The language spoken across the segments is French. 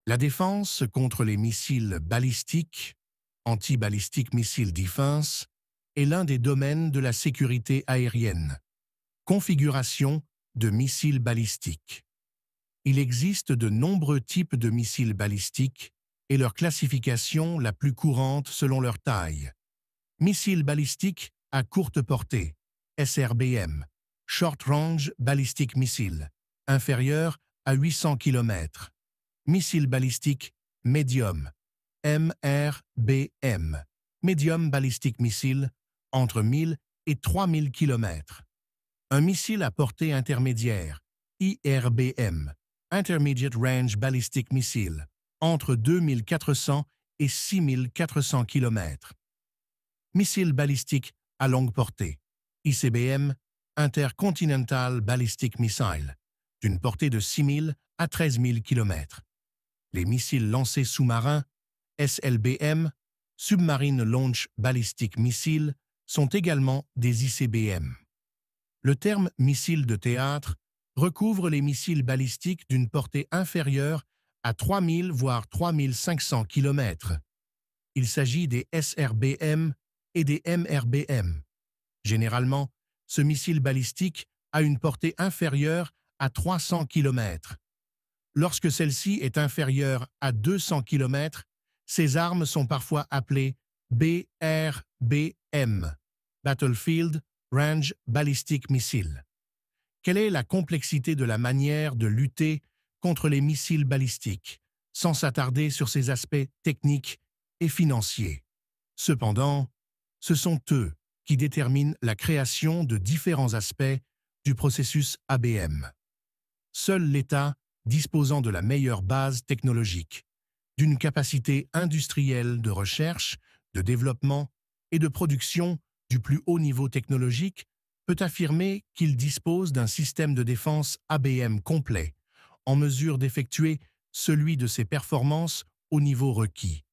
La défense contre les missiles balistiques, Anti-Ballistic Missile Defense, est l'un des domaines de la sécurité aérienne. Configuration de missiles balistiques. Il existe de nombreux types de missiles balistiques et leur classification la plus courante selon leur taille. Missiles balistiques à courte portée, SRBM, Short Range Ballistic Missile, inférieur à 800 km. Missile balistique médium, MRBM, Medium Ballistic Missile, entre 1000 et 3000 km. Un missile à portée intermédiaire, IRBM, Intermediate Range Ballistic Missile, entre 2400 et 6400 km. Missile balistique à longue portée, ICBM, Intercontinental Ballistic Missile, d'une portée de 6000 à 13 000 km. Les missiles lancés sous-marins, SLBM, Submarine Launch Ballistic Missile, sont également des ICBM. Le terme missile de théâtre recouvre les missiles balistiques d'une portée inférieure à 3000 voire 3500 km. Il s'agit des SRBM et des MRBM. Généralement, ce missile balistique a une portée inférieure à 300 km. Lorsque celle-ci est inférieure à 200 km, ces armes sont parfois appelées BRBM, Battlefield Range Ballistic Missile. Quelle est la complexité de la manière de lutter contre les missiles balistiques, sans s'attarder sur ses aspects techniques et financiers? Cependant, ce sont eux qui déterminent la création de différents aspects du processus ABM. Seul l'État disposant de la meilleure base technologique, d'une capacité industrielle de recherche, de développement et de production du plus haut niveau technologique peut affirmer qu'il dispose d'un système de défense ABM complet, en mesure d'effectuer celui de ses performances au niveau requis.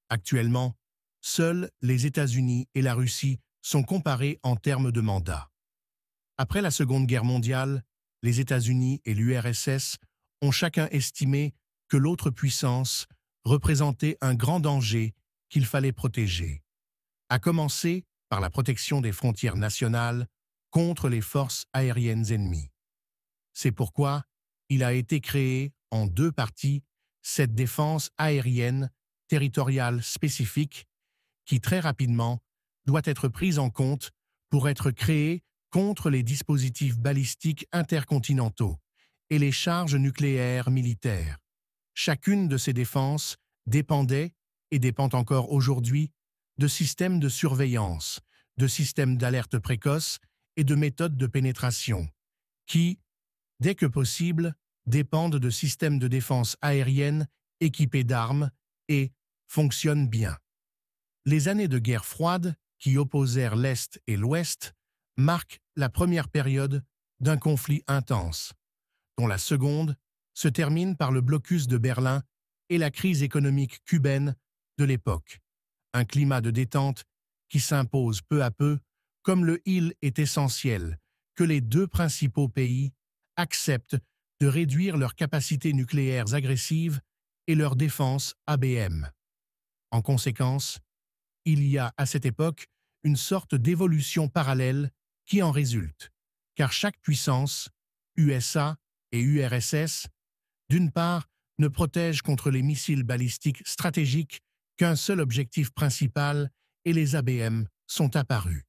Actuellement, seuls les États-Unis et la Russie sont comparés en termes de mandat. Après la Seconde Guerre mondiale, les États-Unis et l'URSS ont chacun estimé que l'autre puissance représentait un grand danger qu'il fallait protéger, à commencer par la protection des frontières nationales contre les forces aériennes ennemies. C'est pourquoi il a été créé en deux parties cette défense aérienne territoriale spécifique qui très rapidement doit être prise en compte pour être créée contre les dispositifs balistiques intercontinentaux et les charges nucléaires militaires. Chacune de ces défenses dépendait, et dépend encore aujourd'hui, de systèmes de surveillance, de systèmes d'alerte précoce et de méthodes de pénétration, qui, dès que possible, dépendent de systèmes de défense aérienne équipés d'armes et fonctionnent bien. Les années de guerre froide, qui opposèrent l'Est et l'Ouest, marquent la première période d'un conflit intense, dont la seconde se termine par le blocus de Berlin et la crise économique cubaine de l'époque. Un climat de détente qui s'impose peu à peu, comme le il est essentiel que les deux principaux pays acceptent de réduire leurs capacités nucléaires agressives et leur défense ABM. En conséquence, il y a à cette époque une sorte d'évolution parallèle qui en résulte, car chaque puissance, USA et URSS, d'une part, ne protège contre les missiles balistiques stratégiques qu'un seul objectif principal et les ABM sont apparus.